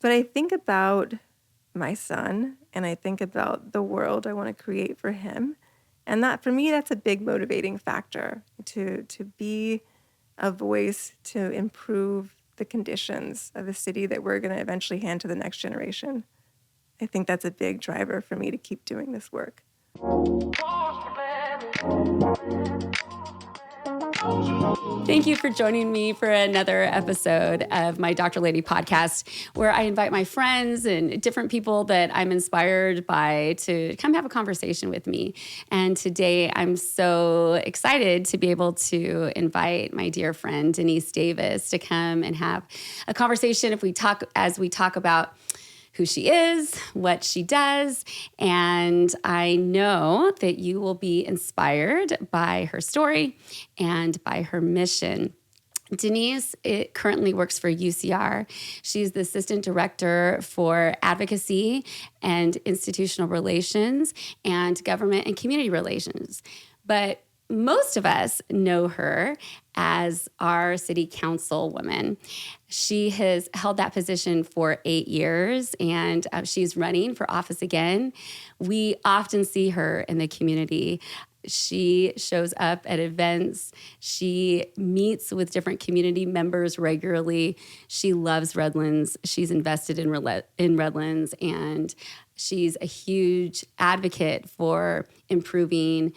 But I think about my son and I think about the world I want to create for him. And that, for me, that's a big motivating factor to be a voice to improve the conditions of the city that we're going to eventually hand to the next generation. I think that's a big driver for me to keep doing this work. Thank you for joining me for another episode of my DoctorLady podcast, where I invite my friends and different people that I'm inspired by to come have a conversation with me. And today I'm so excited to be able to invite my dear friend, Denise Davis, to come and have a conversation as we talk about who she is, what she does, and I know that you will be inspired by her story and by her mission. Denise currently works for UCR. She's the Assistant Director for Advocacy and Institutional Relations and Government and Community Relations. But most of us know her as our city councilwoman. She has held that position for 8 years, and she's running for office again. We often see her in the community. She shows up at events. She meets with different community members regularly. She loves Redlands. She's invested in Redlands, and she's a huge advocate for improving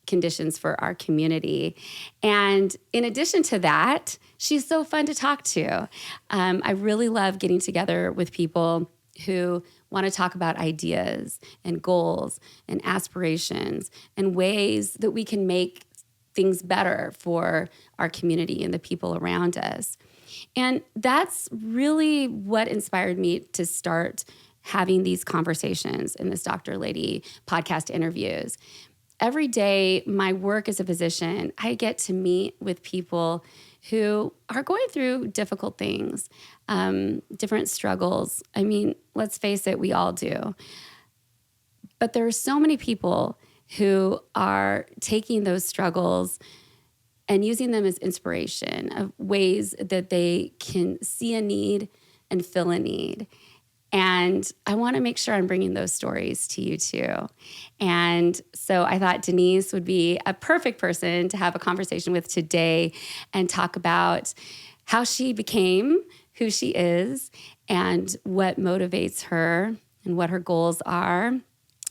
conditions for our community. And in addition to that, she's so fun to talk to. I really love getting together with people who want to talk about ideas and goals and aspirations and ways that we can make things better for our community and the people around us. And that's really what inspired me to start having these conversations in this DoctorLady podcast interviews. Every day, my work as a physician, I get to meet with people who are going through difficult things, different struggles. I mean, let's face it, we all do. But there are so many people who are taking those struggles and using them as inspiration of ways that they can see a need and fill a need. And I want to make sure I'm bringing those stories to you too. And so I thought Denise would be a perfect person to have a conversation with today and talk about how she became who she is and what motivates her and what her goals are.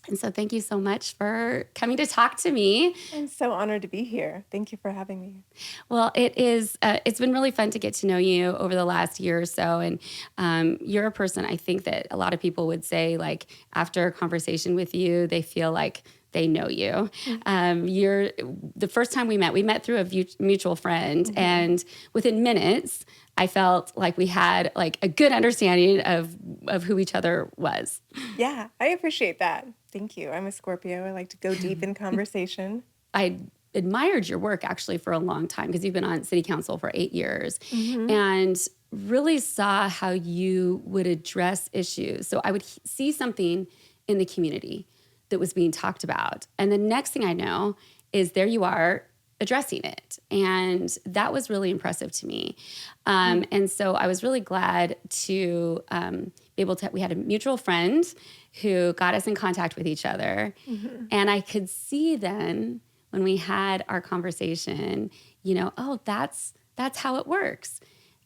And so thank you so much for coming to talk to me. I'm so honored to be here. Thank you for having me. Well, it's been really fun to get to know you over the last year or so. And you're a person, I think, that a lot of people would say, like, after a conversation with you, they feel like they know you. Mm-hmm. The first time we met through a mutual friend. Mm-hmm. And within minutes, I felt like we had like a good understanding of who each other was. Yeah, I appreciate that. Thank you. I'm a Scorpio. I like to go deep in conversation. I admired your work actually for a long time because you've been on city council for 8 years. Mm-hmm. And really saw how you would address issues. So I would see something in the community that was being talked about. And the next thing I know is there you are addressing it. And that was really impressive to me. And so I was really glad to be able to, we had a mutual friend who got us in contact with each other. Mm-hmm. And I could see then when we had our conversation, that's how it works.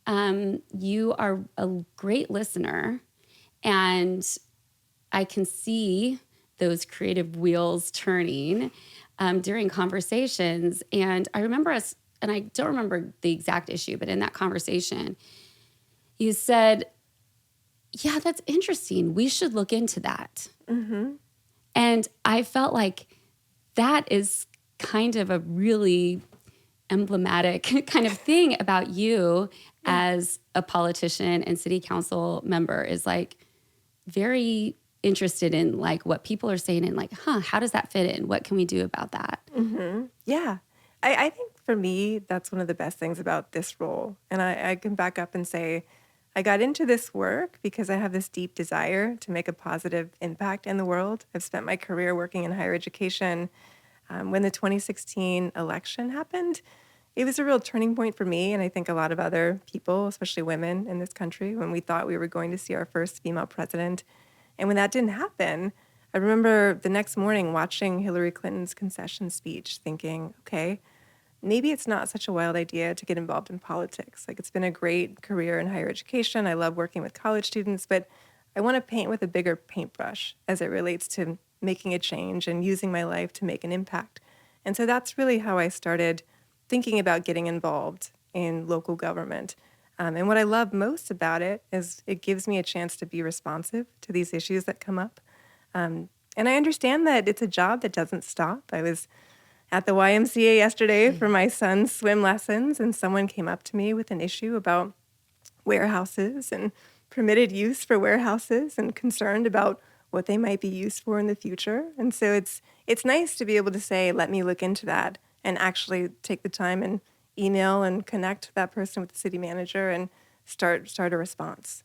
You are a great listener, and I can see those creative wheels turning during conversations. And I remember us, and I don't remember the exact issue, but in that conversation, you said, yeah, that's interesting. We should look into that. Mm-hmm. And I felt like that is kind of a really emblematic kind of thing about you as a politician and city council member, is like very interested in like what people are saying and like, how does that fit in? What can we do about that? Mm-hmm. Yeah. I think for me, that's one of the best things about this role. And I can back up and say, I got into this work because I have this deep desire to make a positive impact in the world. I've spent my career working in higher education. When the 2016 election happened, it was a real turning point for me, and I think a lot of other people, especially women in this country, when we thought we were going to see our first female president. And when that didn't happen, I remember the next morning watching Hillary Clinton's concession speech thinking, okay, maybe it's not such a wild idea to get involved in politics. Like, it's been a great career in higher education. I love working with college students, but I want to paint with a bigger paintbrush as it relates to making a change and using my life to make an impact. And so that's really how I started thinking about getting involved in local government. And what I love most about it is it gives me a chance to be responsive to these issues that come up. And I understand that it's a job that doesn't stop. I was at the YMCA yesterday for my son's swim lessons, and someone came up to me with an issue about warehouses and permitted use for warehouses and concerned about what they might be used for in the future. And so it's nice to be able to say, let me look into that, and actually take the time and email and connect that person with the city manager and start a response.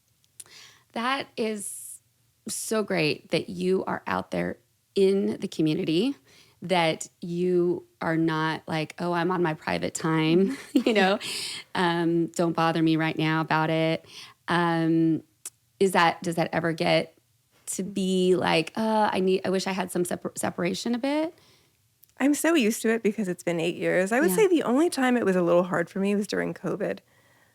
That is so great that you are out there in the community, that you are not like, oh, I'm on my private time, don't bother me right now about it. Does that ever get to be like, I wish I had some separation a bit? I'm so used to it because it's been 8 years. I would say the only time it was a little hard for me was during COVID.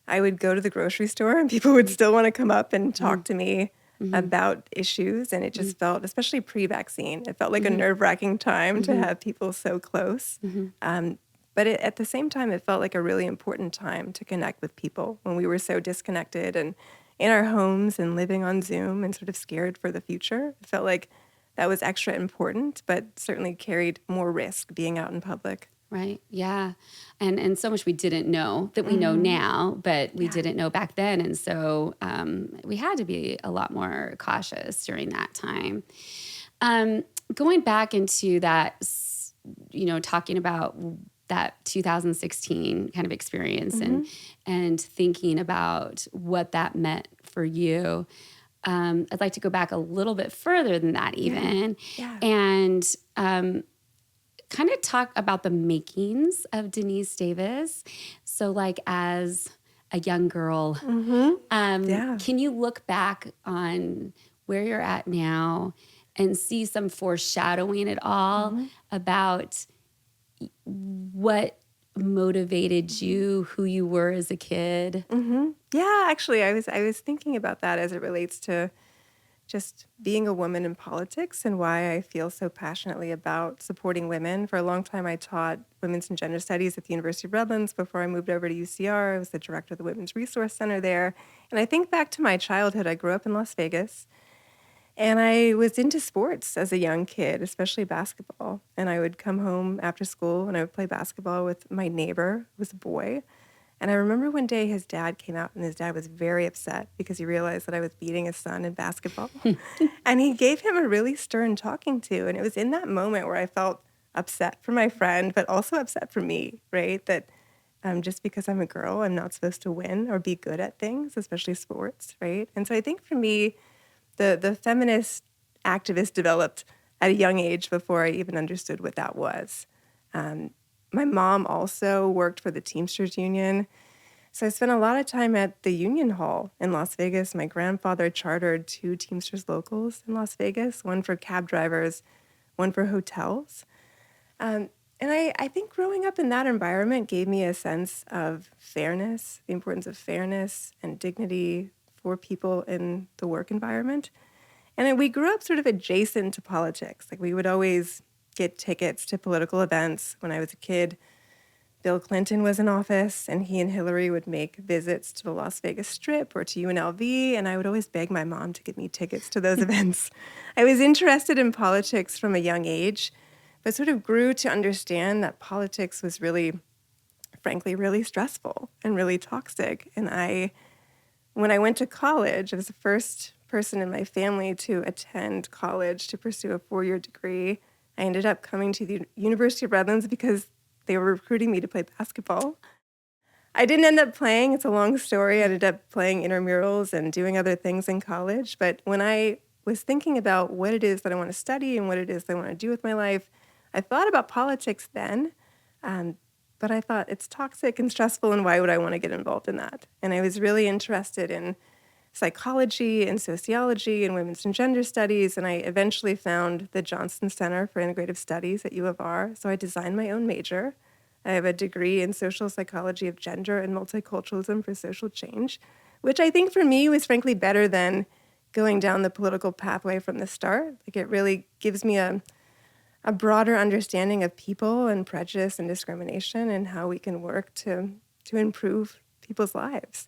I would go to the grocery store and people would still want to come up and talk to me about issues. And it just felt, especially pre-vaccine, it felt like a nerve-wracking time to have people so close. But at the same time, it felt like a really important time to connect with people when we were so disconnected and in our homes and living on Zoom and sort of scared for the future. It felt like that was extra important, but certainly carried more risk being out in public. Right. Yeah. And so much we didn't know that we know now, but we didn't know back then. And so we had to be a lot more cautious during that time. Going back into that, talking about that 2016 kind of experience and thinking about what that meant for you. I'd like to go back a little bit further than that even, and kind of talk about the makings of Denise Davis. So like as a young girl, can you look back on where you're at now and see some foreshadowing at all about what motivated you, who you were as a kid? Yeah, actually, I was thinking about that as it relates to just being a woman in politics and why I feel so passionately about supporting women. For a long time, I taught women's and gender studies at the University of Redlands before I moved over to UCR. I was the director of the Women's Resource Center there. And I think back to my childhood. I grew up in Las Vegas, and I was into sports as a young kid, especially basketball. And I would come home after school and I would play basketball with my neighbor, who was a boy. And I remember one day his dad came out, and his dad was very upset because he realized that I was beating his son in basketball. And he gave him a really stern talking to. And it was in that moment where I felt upset for my friend, but also upset for me, right? That just because I'm a girl, I'm not supposed to win or be good at things, especially sports, right? And so I think for me, the feminist activist developed at a young age before I even understood what that was. My mom also worked for the Teamsters Union, so I spent a lot of time at the Union Hall in Las Vegas. My grandfather chartered 2 Teamsters locals in Las Vegas, one for cab drivers, one for hotels. And I think growing up in that environment gave me a sense of fairness, the importance of fairness and dignity for people in the work environment. And we grew up sort of adjacent to politics. Like, we would always get tickets to political events. When I was a kid, Bill Clinton was in office, and he and Hillary would make visits to the Las Vegas Strip or to UNLV, and I would always beg my mom to get me tickets to those events. I was interested in politics from a young age, but sort of grew to understand that politics was really, frankly, really stressful and really toxic. And when I went to college, I was the first person in my family to attend college to pursue a 4-year degree. I ended up coming to the University of Redlands because they were recruiting me to play basketball. I didn't end up playing. It's a long story. I ended up playing intramurals and doing other things in college. But when I was thinking about what it is that I want to study and what it is that I want to do with my life, I thought about politics then. But I thought it's toxic and stressful, and why would I want to get involved in that? And I was really interested in psychology and sociology and women's and gender studies, and I eventually found the Johnson Center for Integrative Studies at U of R. So I designed my own major. I have a degree in social psychology of gender and multiculturalism for social change, which I think for me was frankly better than going down the political pathway from the start. Like, it really gives me a broader understanding of people and prejudice and discrimination and how we can work to improve people's lives.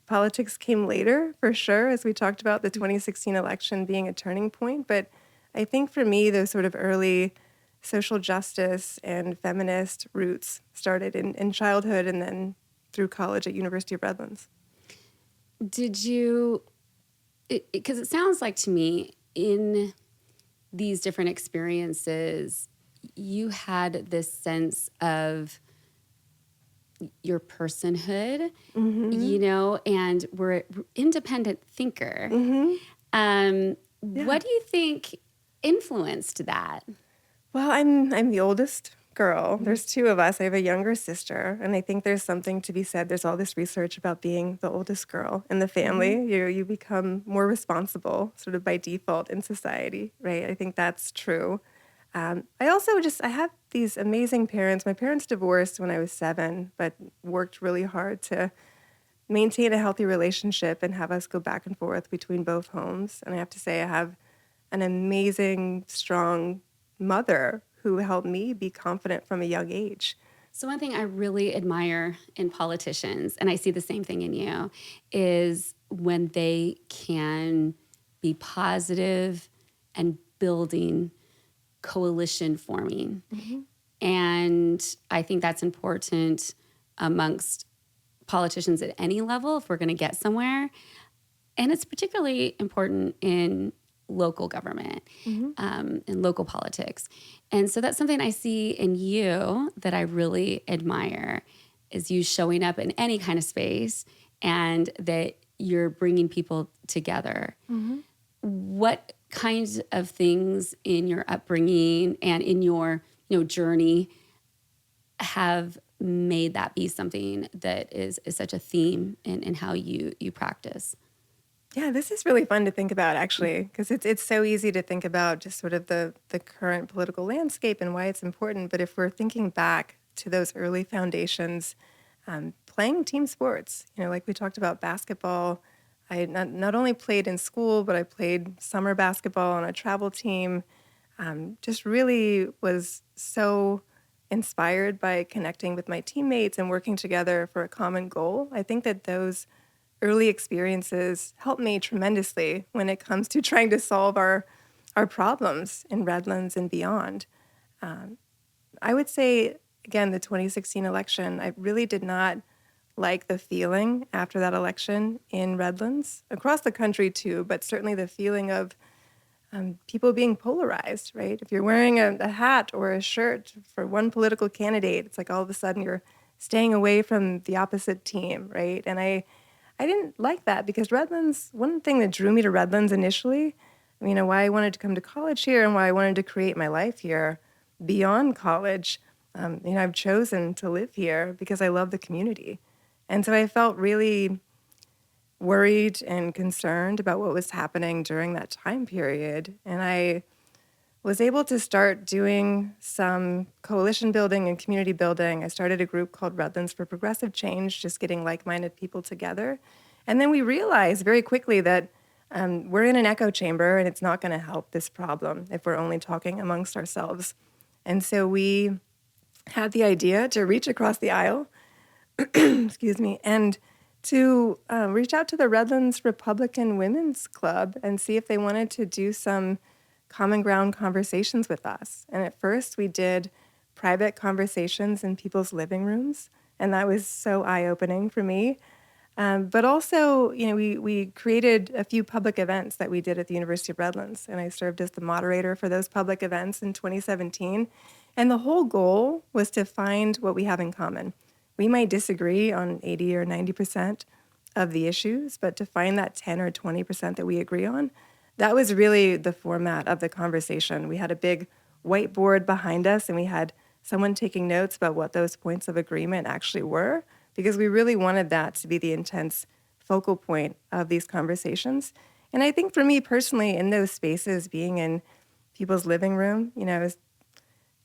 Politics came later, for sure, as we talked about the 2016 election being a turning point. But I think for me, those sort of early social justice and feminist roots started in childhood and then through college at University of Redlands. Did you, because it sounds like to me in these different experiences, you had this sense of your personhood, you know, and we're an independent thinker. What do you think influenced that? Well, I'm the oldest girl. There's two of us. I have a younger sister, and I think there's something to be said. There's all this research about being the oldest girl in the family. You become more responsible sort of by default in society, right? I think that's true. I have these amazing parents. My parents divorced when I was 7, but worked really hard to maintain a healthy relationship and have us go back and forth between both homes. And I have to say, I have an amazing, strong mother who helped me be confident from a young age. So one thing I really admire in politicians, and I see the same thing in you, is when they can be positive and building coalition forming. And I think that's important amongst politicians at any level if we're going to get somewhere. And it's particularly important in local government, in local politics. And so that's something I see in you that I really admire, is you showing up in any kind of space and that you're bringing people together. What kinds of things in your upbringing and in your journey have made that be something that is such a theme in how you practice? Yeah, this is really fun to think about, actually, because it's so easy to think about just sort of the current political landscape and why it's important. But if we're thinking back to those early foundations, playing team sports, like we talked about basketball, I not only played in school, but I played summer basketball on a travel team. Just really was so inspired by connecting with my teammates and working together for a common goal. I think that those early experiences helped me tremendously when it comes to trying to solve our problems in Redlands and beyond. I would say, again, the 2016 election, I really did not like the feeling after that election in Redlands, across the country too, but certainly the feeling of people being polarized, right? If you're wearing a hat or a shirt for one political candidate, it's like all of a sudden you're staying away from the opposite team, right? And I didn't like that, because Redlands, one thing that drew me to Redlands initially, why I wanted to come to college here and why I wanted to create my life here beyond college, I've chosen to live here because I love the community. And so I felt really worried and concerned about what was happening during that time period. And I was able to start doing some coalition building and community building. I started a group called Redlands for Progressive Change, just getting like-minded people together. And then we realized very quickly that we're in an echo chamber and it's not going to help this problem if we're only talking amongst ourselves. And so we had the idea to reach across the aisle, excuse me, and to reach out to the Redlands Republican Women's Club and see if they wanted to do some common ground conversations with us. And at first we did private conversations in people's living rooms, and that was so eye-opening for me. But also, we created a few public events that we did at the University of Redlands, and I served as the moderator for those public events in 2017. And the whole goal was to find what we have in common. We might disagree on 80 or 90% of the issues, but to find that 10 or 20% that we agree on, that was really the format of the conversation. We had a big whiteboard behind us, and we had someone taking notes about what those points of agreement actually were, because we really wanted that to be the intense focal point of these conversations. And I think for me personally, in those spaces, being in people's living room, I was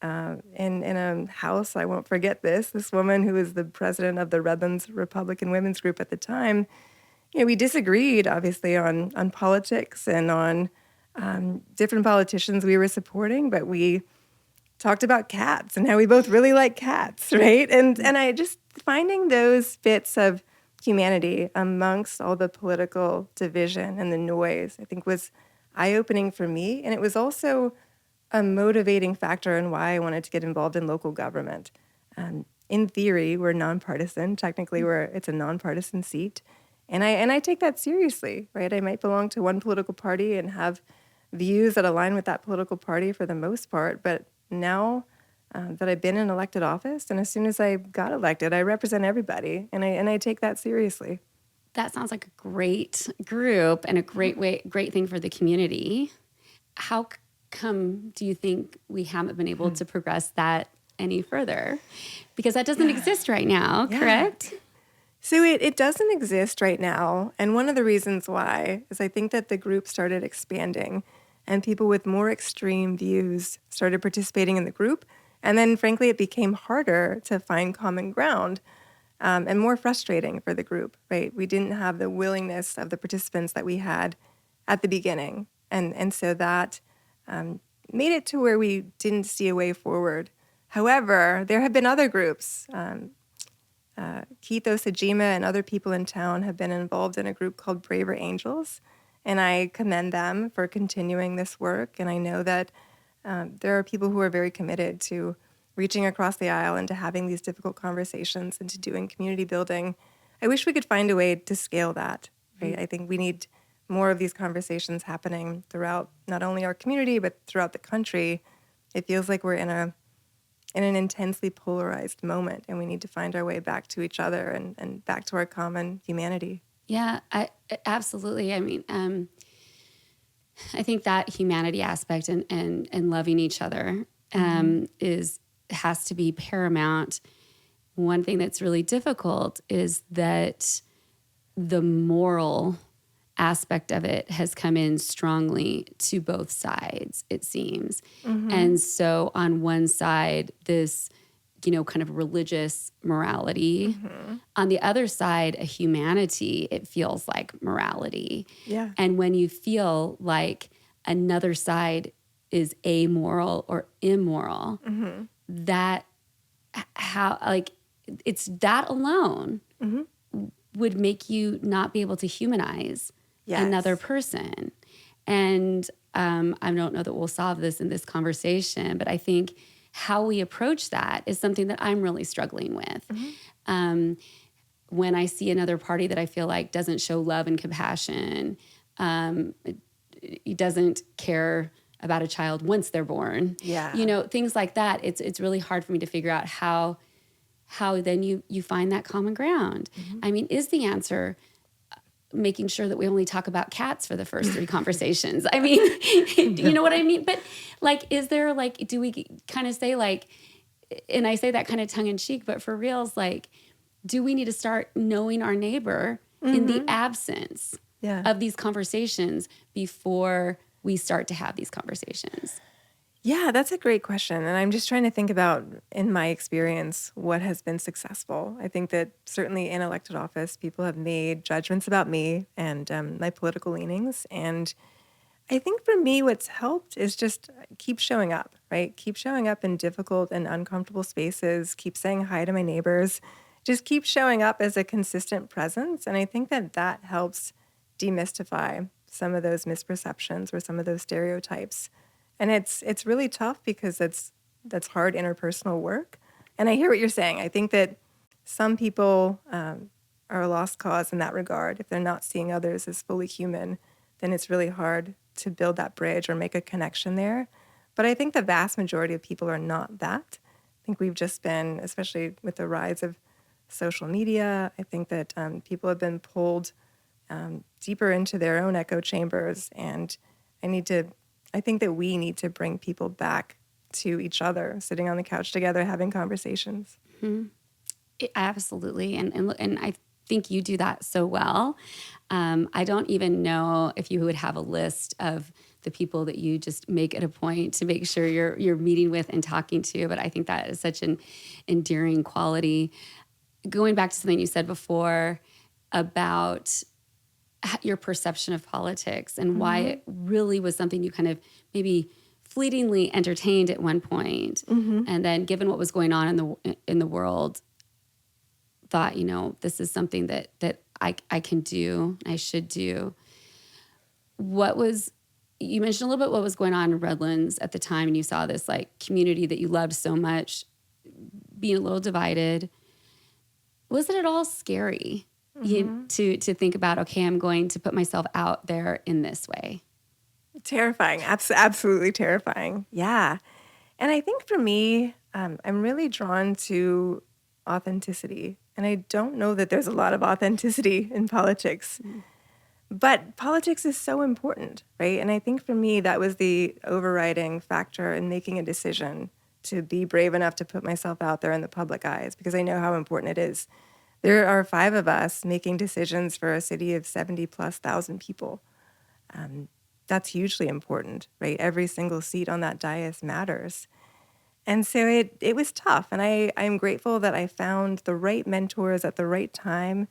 in a house, I won't forget this woman who was the president of the Redlands Republican Women's Group at the time. We disagreed, obviously, on politics and on different politicians we were supporting, but we talked about cats and how we both really like cats, right? And I just finding those bits of humanity amongst all the political division and the noise, I think was eye-opening for me. And it was also a motivating factor in why I wanted to get involved in local government. In theory, we're nonpartisan. Technically, it's a nonpartisan seat. And I take that seriously, right? I might belong to one political party and have views that align with that political party for the most part, but now that I've been in elected office, and as soon as I got elected, I represent everybody, and I take that seriously. That sounds like a great group and a great thing for the community. How come do you think we haven't been able to progress that any further? Because that doesn't exist right now, correct? So it doesn't exist right now, and one of the reasons why is I think that the group started expanding, and people with more extreme views started participating in the group. And then, frankly, it became harder to find common ground and more frustrating for the group, right? We didn't have the willingness of the participants that we had at the beginning. And so that made it to where we didn't see a way forward. However, there have been other groups. Keith Osajima and other people in town have been involved in a group called Braver Angels. And I commend them for continuing this work. And I know that there are people who are very committed to reaching across the aisle and to having these difficult conversations and to doing community building. I wish we could find a way to scale that, right? I think we need more of these conversations happening throughout not only our community, but throughout the country. It feels like we're in an intensely polarized moment, and we need to find our way back to each other and back to our common humanity. Yeah, absolutely. I mean, I think that humanity aspect and loving each other has to be paramount. One thing that's really difficult is that the moral aspect of it has come in strongly to both sides, it seems. And so on one side, this kind of religious morality. On the other side, a humanity, it feels like morality. Yeah. And when you feel like another side is amoral or immoral, that it's that alone would make you not be able to humanize another person. And I don't know that we'll solve this in this conversation, but I think how we approach that is something that I'm really struggling with. When I see another party that I feel like doesn't show love and compassion, it doesn't care about a child once they're born, things like that. It's really hard for me to figure out how then you find that common ground. I mean, is the answer making sure that we only talk about cats for the first 3 conversations? I mean, you know what I mean? But is there do we kind of say and I say that kind of tongue in cheek, but for reals, do we need to start knowing our neighbor in the absence of these conversations before we start to have these conversations? Yeah, that's a great question. And I'm just trying to think about, in my experience, what has been successful. I think that certainly in elected office, people have made judgments about me and my political leanings. And I think for me, what's helped is just keep showing up, right? Keep showing up in difficult and uncomfortable spaces, keep saying hi to my neighbors, just keep showing up as a consistent presence. And I think that helps demystify some of those misperceptions or some of those stereotypes. And it's really tough because that's hard interpersonal work. And I hear what you're saying. I think that some people are a lost cause in that regard. If they're not seeing others as fully human, then it's really hard to build that bridge or make a connection there. But I think the vast majority of people are not that. I think we've just been, especially with the rise of social media, I think that people have been pulled deeper into their own echo chambers. And I think that we need to bring people back to each other, sitting on the couch together, having conversations. Absolutely. And I think you do that so well. I don't even know if you would have a list of the people that you just make it a point to make sure you're meeting with and talking to, but I think that is such an endearing quality. Going back to something you said before about your perception of politics and why it really was something you kind of maybe fleetingly entertained at one point, and then given what was going on in the world, thought, this is something that I can do, I should do. You mentioned a little bit what was going on in Redlands at the time, and you saw this like community that you loved so much being a little divided. Was it at all scary to think about, okay, I'm going to put myself out there in this way? Terrifying. Absolutely terrifying. Yeah. And I think for me, I'm really drawn to authenticity. And I don't know that there's a lot of authenticity in politics. But politics is so important, right? And I think for me, that was the overriding factor in making a decision to be brave enough to put myself out there in the public eyes, because I know how important it is. There are 5 of us making decisions for a city of 70,000+ people. That's hugely important, right? Every single seat on that dais matters. And so it was tough. And I'm grateful that I found the right mentors at the right time.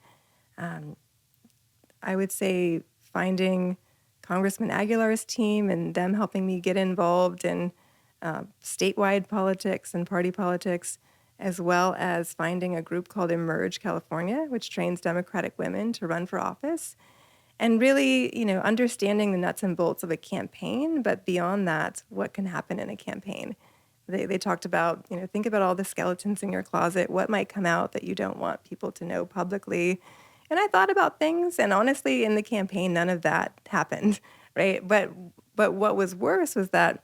I would say finding Congressman Aguilar's team and them helping me get involved in statewide politics and party politics, as well as finding a group called Emerge California, which trains Democratic women to run for office. And really, understanding the nuts and bolts of a campaign, but beyond that, what can happen in a campaign. They talked about, think about all the skeletons in your closet, what might come out that you don't want people to know publicly. And I thought about things, and honestly, in the campaign, none of that happened, right? But what was worse was that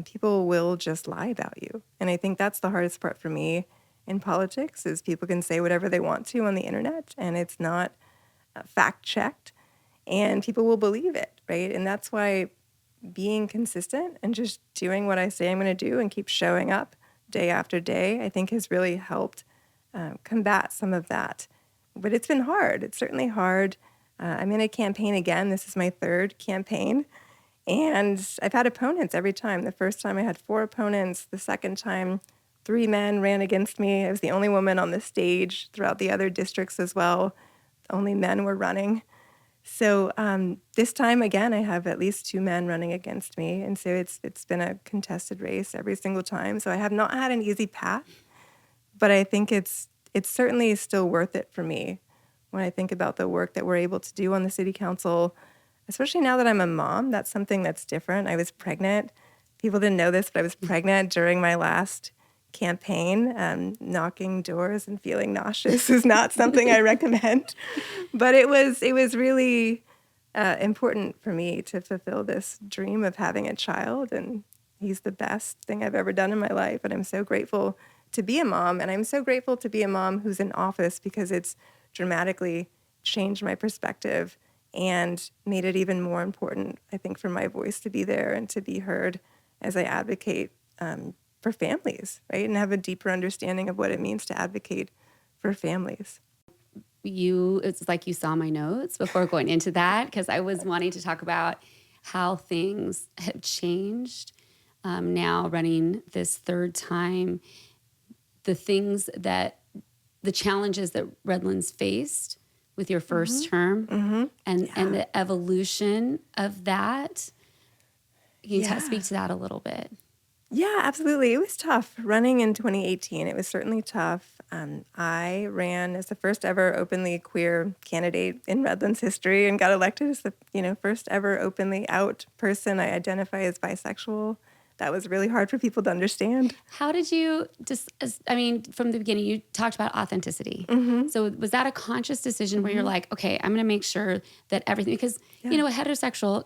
people will just lie about you. And I think that's the hardest part for me in politics, is people can say whatever they want to on the internet, and it's not fact-checked, and people will believe it, right? And that's why being consistent and just doing what I say I'm going to do and keep showing up day after day, I think has really helped combat some of that. But it's been hard. It's certainly hard. I'm in a campaign again. This is my 3rd campaign. And I've had opponents every time. The first time I had 4 opponents. The second time, 3 men ran against me. I was the only woman on the stage. Throughout the other districts as well, only men were running. So this time, again, I have at least 2 men running against me. And so it's been a contested race every single time. So I have not had an easy path, but I think it's certainly still worth it for me when I think about the work that we're able to do on the city council, especially now that I'm a mom. That's something that's different. I was pregnant. People didn't know this, but I was pregnant during my last campaign. Knocking doors and feeling nauseous is not something I recommend, but it was really important for me to fulfill this dream of having a child, and he's the best thing I've ever done in my life, and I'm so grateful to be a mom, and I'm so grateful to be a mom who's in office, because it's dramatically changed my perspective and made it even more important, I think, for my voice to be there and to be heard as I advocate for families, right? And have a deeper understanding of what it means to advocate for families. It's like you saw my notes before going into that, because I was wanting to talk about how things have changed now running this 3rd time, the challenges that Redlands faced with your first term and the evolution of that. Can you speak to that a little bit? Yeah, absolutely. It was tough running in 2018. It was certainly tough. I ran as the first ever openly queer candidate in Redlands history and got elected as the first ever openly out person. I identify as bisexual. That was really hard for people to understand. How did you from the beginning, you talked about authenticity. So was that a conscious decision where you're like, okay, I'm going to make sure that everything, because, a heterosexual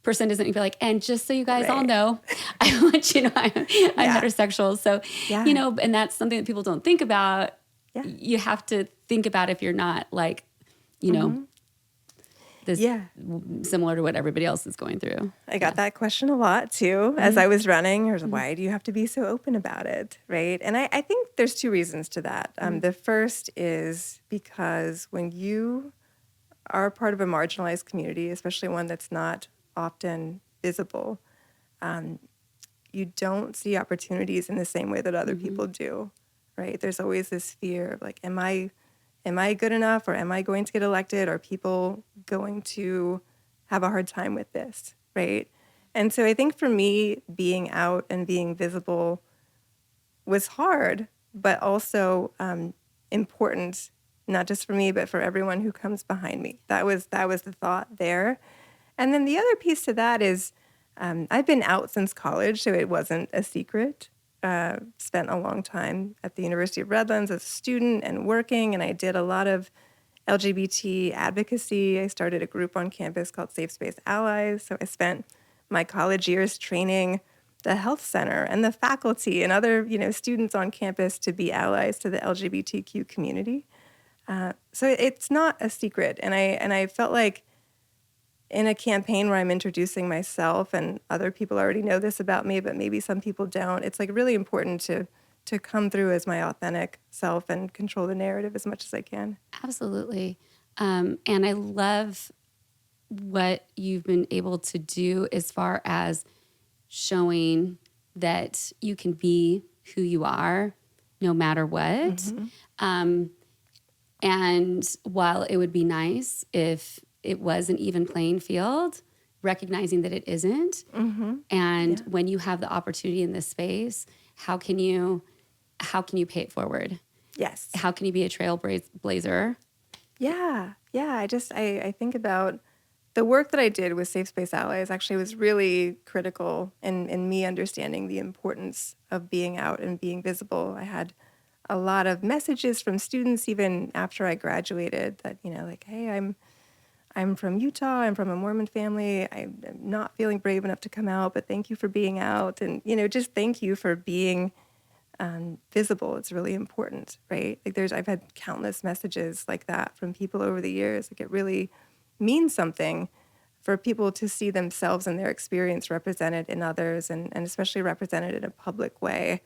person doesn't even be like, and just so you guys all know, I want you to know I'm heterosexual. So, and that's something that people don't think about. Yeah. You have to think about if you're not like, this Yeah. similar to what everybody else is going through. I got that question a lot too as I was running. Why do you have to be so open about it? Right. And I think there's two reasons to that. The first is because when you are part of a marginalized community, especially one that's not often visible, you don't see opportunities in the same way that other people do. Right. There's always this fear of like, am I good enough, or am I going to get elected? Are people going to have a hard time with this, right? And so I think for me, being out and being visible was hard, but also important, not just for me, but for everyone who comes behind me. That was the thought there. And then the other piece to that is I've been out since college, so it wasn't a secret. Spent a long time at the University of Redlands as a student and working, and I did a lot of LGBT advocacy. I started a group on campus called Safe Space Allies. So I spent my college years training the health center and the faculty and other, students on campus to be allies to the LGBTQ community. So it's not a secret, and I felt like in a campaign where I'm introducing myself and other people already know this about me, but maybe some people don't, it's like really important to come through as my authentic self and control the narrative as much as I can. Absolutely. And I love what you've been able to do as far as showing that you can be who you are no matter what. And while it would be nice if it was an even playing field, recognizing that it isn't. And when you have the opportunity in this space, how can you pay it forward? Yes. How can you be a trailblazer? Yeah. I think about the work that I did with Safe Space Allies actually was really critical in me understanding the importance of being out and being visible. I had a lot of messages from students even after I graduated that, like, hey, I'm from Utah. I'm from a Mormon family. I'm not feeling brave enough to come out, but thank you for being out. And, just thank you for being visible. It's really important, right? Like I've had countless messages like that from people over the years. Like it really means something for people to see themselves and their experience represented in others and especially represented in a public way.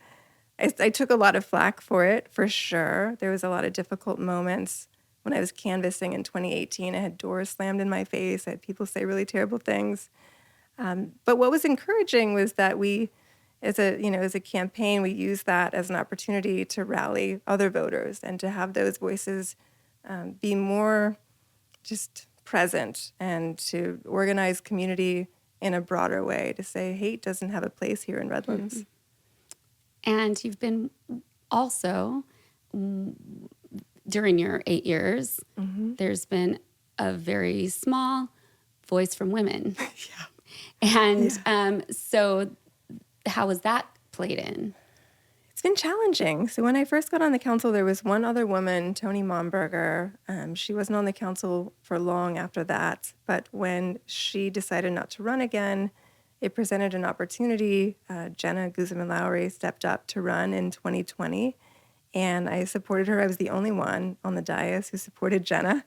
I took a lot of flack for it, for sure. There was a lot of difficult moments. When I was canvassing in 2018, I had doors slammed in my face. I had people say really terrible things. But what was encouraging was that we, as a campaign, we used that as an opportunity to rally other voters and to have those voices be more just present and to organize community in a broader way, to say hate doesn't have a place here in Redlands. And you've been also, during your 8 years, there's been a very small voice from women. So how was that played in? It's been challenging. So when I first got on the council, there was one other woman, Toni Momberger. She wasn't on the council for long after that. But when she decided not to run again, it presented an opportunity. Jenna Guzman-Lowry stepped up to run in 2020. And I supported her. I was the only one on the dais who supported Jenna.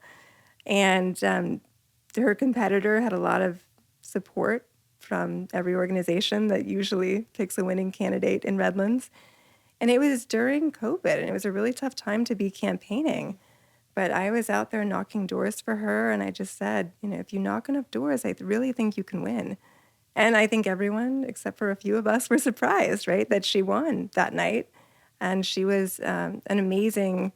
And her competitor had a lot of support from every organization that usually picks a winning candidate in Redlands. And it was during COVID, and it was a really tough time to be campaigning. But I was out there knocking doors for her, and I just said, if you knock enough doors, I really think you can win. And I think everyone, except for a few of us, were surprised, right, that she won that night. And she was an amazing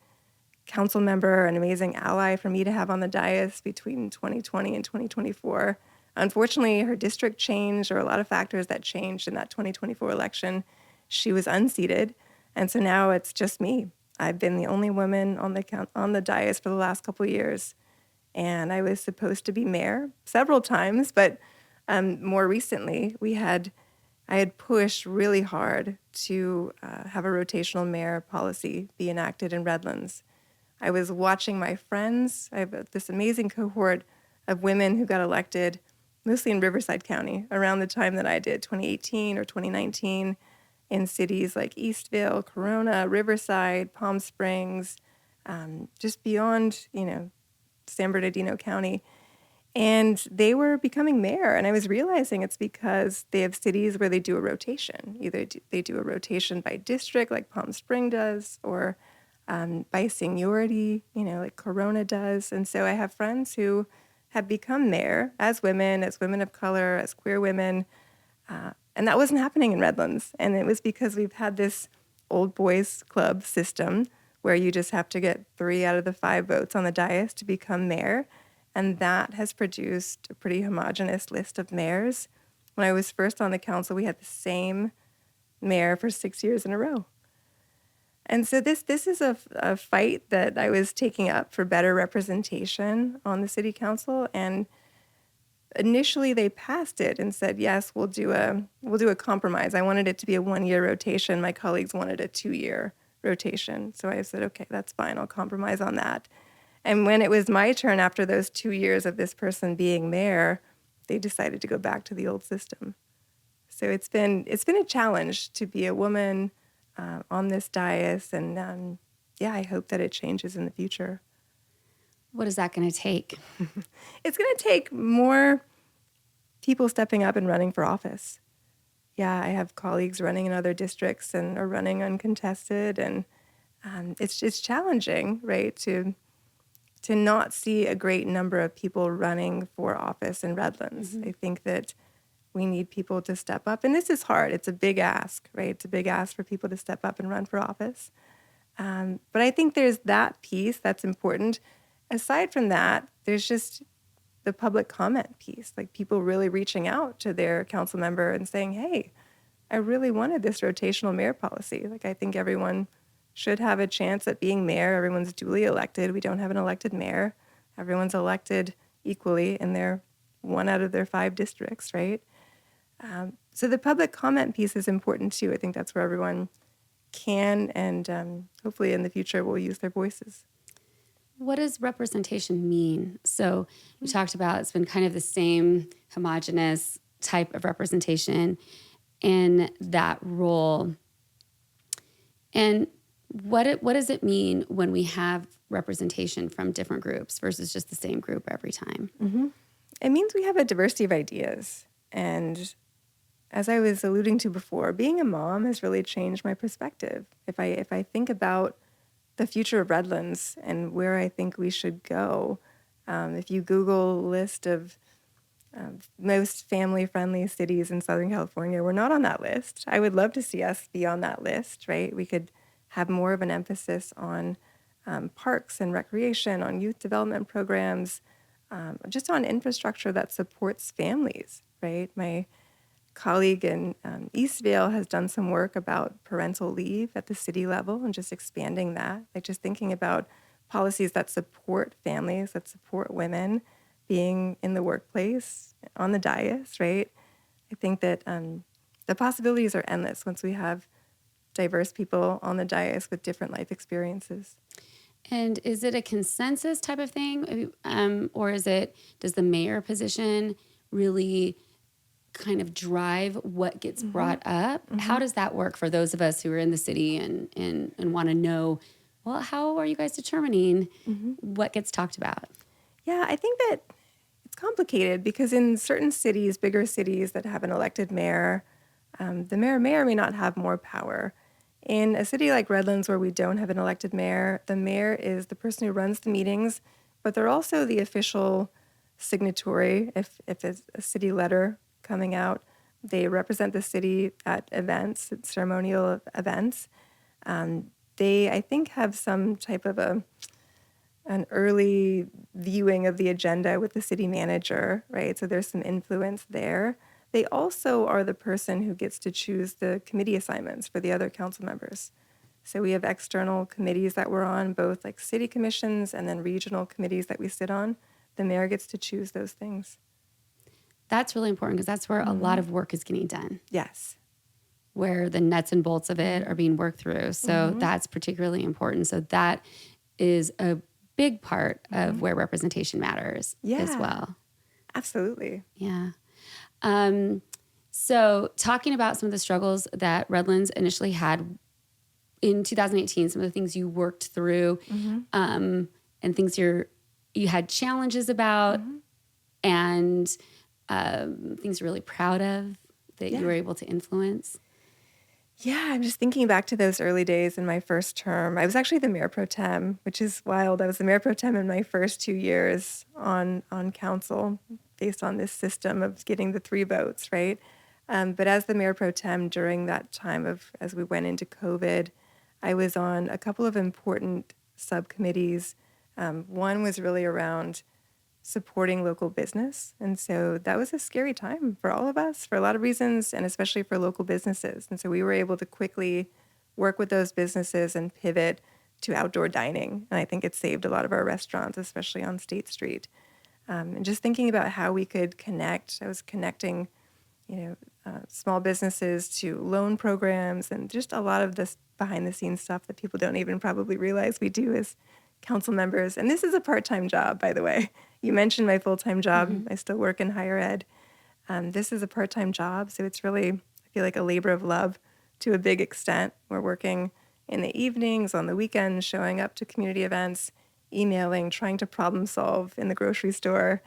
council member, an amazing ally for me to have on the dais between 2020 and 2024. Unfortunately, her district changed. There were a lot of factors that changed in that 2024 election. She was unseated, and so now it's just me. I've been the only woman on the dais for the last couple of years, and I was supposed to be mayor several times, but more recently, I had pushed really hard to have a rotational mayor policy be enacted in Redlands. I was watching my friends. I have this amazing cohort of women who got elected, mostly in Riverside County, around the time that I did, 2018 or 2019, in cities like Eastville, Corona, Riverside, Palm Springs, just beyond, San Bernardino County. And they were becoming mayor. And I was realizing it's because they have cities where they do a rotation. Either they do a rotation by district, like Palm Spring does, or by seniority, like Corona does. And so I have friends who have become mayor as women of color, as queer women. And that wasn't happening in Redlands. And it was because we've had this old boys club system where you just have to get 3 out of the 5 votes on the dais to become mayor. And that has produced a pretty homogenous list of mayors. When I was first on the council, we had the same mayor for 6 years in a row. And so this is a fight that I was taking up for better representation on the city council. And initially they passed it and said, yes, we'll do a compromise. I wanted it to be a 1-year rotation. My colleagues wanted a 2-year rotation. So I said, okay, that's fine. I'll compromise on that. And when it was my turn after those 2 years of this person being mayor, they decided to go back to the old system. So it's been a challenge to be a woman on this dais, and I hope that it changes in the future. What is that going to take? It's going to take more people stepping up and running for office. Yeah, I have colleagues running in other districts and are running uncontested, and it's challenging, right, to not see a great number of people running for office in Redlands. I think that we need people to step up. And this is hard. It's a big ask, right? It's a big ask for people to step up and run for office. But I think there's that piece that's important. Aside from that, there's just the public comment piece, like people really reaching out to their council member and saying, hey, I really wanted this rotational mayor policy. Like, I think everyone should have a chance at being mayor. Everyone's duly elected. We don't have an elected mayor. Everyone's elected equally in their 1 out of their 5 districts, right? So the public comment piece is important too. I think that's where everyone can and hopefully in the future will use their voices. What does representation mean? So we talked about it's been kind of the same homogenous type of representation in that role. And what does it mean when we have representation from different groups versus just the same group every time? Mm-hmm. It means we have a diversity of ideas. And as I was alluding to before, being a mom has really changed my perspective. If I think about the future of Redlands and where I think we should go, if you Google a list of most family-friendly cities in Southern California, we're not on that list. I would love to see us be on that list, right? We could have more of an emphasis on parks and recreation, on youth development programs, just on infrastructure that supports families, right? My colleague in Eastvale has done some work about parental leave at the city level and just expanding that, like just thinking about policies that support families, that support women being in the workplace, on the dais, right? I think that the possibilities are endless once we have diverse people on the dais with different life experiences. And is it a consensus type of thing? Or does the mayor position really kind of drive what gets brought up? Mm-hmm. How does that work for those of us who are in the city and want to know, well, how are you guys determining what gets talked about? Yeah, I think that it's complicated because in certain cities, bigger cities that have an elected mayor, the mayor may or may not have more power. In a city like Redlands where we don't have an elected mayor, the mayor is the person who runs the meetings, but they're also the official signatory if it's a city letter coming out. They represent the city at events, at ceremonial events. They, I think, have some type of an early viewing of the agenda with the city manager, right? So there's some influence there. They also are the person who gets to choose the committee assignments for the other council members. So we have external committees that we're on, both like city commissions and then regional committees that we sit on. The mayor gets to choose those things. That's really important because that's where a lot of work is getting done. Yes. Where the nuts and bolts of it are being worked through. So that's particularly important. So that is a big part of where representation matters as well. Absolutely. Yeah. So talking about some of the struggles that Redlands initially had in 2018, some of the things you worked through and things you had challenges about, and things you're really proud of that you were able to influence? Yeah, I'm just thinking back to those early days in my first term. I was actually the mayor pro tem, which is wild. I was the mayor pro tem in my first 2 years on council based on this system of getting the 3 votes, right? But as the mayor pro tem during that time as we went into COVID, I was on a couple of important subcommittees. One was really around supporting local business. And so that was a scary time for all of us for a lot of reasons, and especially for local businesses. And so we were able to quickly work with those businesses and pivot to outdoor dining. And I think it saved a lot of our restaurants, especially on State Street. And just thinking about how we could connect, I was connecting, small businesses to loan programs and just a lot of this behind the scenes stuff that people don't even probably realize we do as council members. And this is a part-time job, by the way. You mentioned my full-time job. Mm-hmm. I still work in higher ed. This is a part-time job, so it's really, I feel like, a labor of love to a big extent. We're working in the evenings, on the weekends, showing up to community events, emailing, trying to problem solve in the grocery store.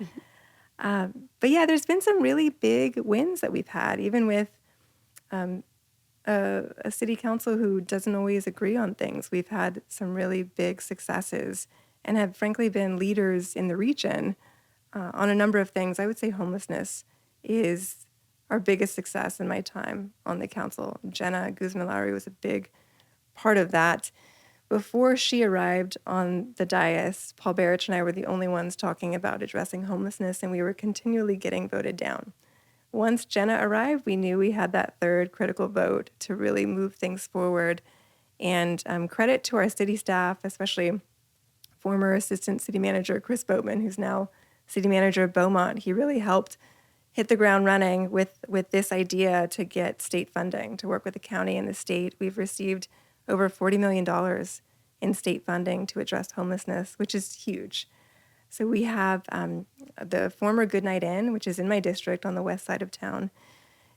But yeah, there's been some really big wins that we've had, even with a city council who doesn't always agree on things. We've had some really big successes and have frankly been leaders in the region on a number of things. I would say homelessness is our biggest success in my time on the council. Jenna Guzman-Lowry was a big part of that. Before she arrived on the dais, Paul Barrich and I were the only ones talking about addressing homelessness, and we were continually getting voted down. Once Jenna arrived, we knew we had that third critical vote to really move things forward. And credit to our city staff, especially former Assistant City Manager Chris Boatman, who's now City Manager of Beaumont. He really helped hit the ground running with this idea to get state funding, to work with the county and the state. We've received over $40 million in state funding to address homelessness, which is huge. So we have the former Goodnight Inn, which is in my district on the west side of town,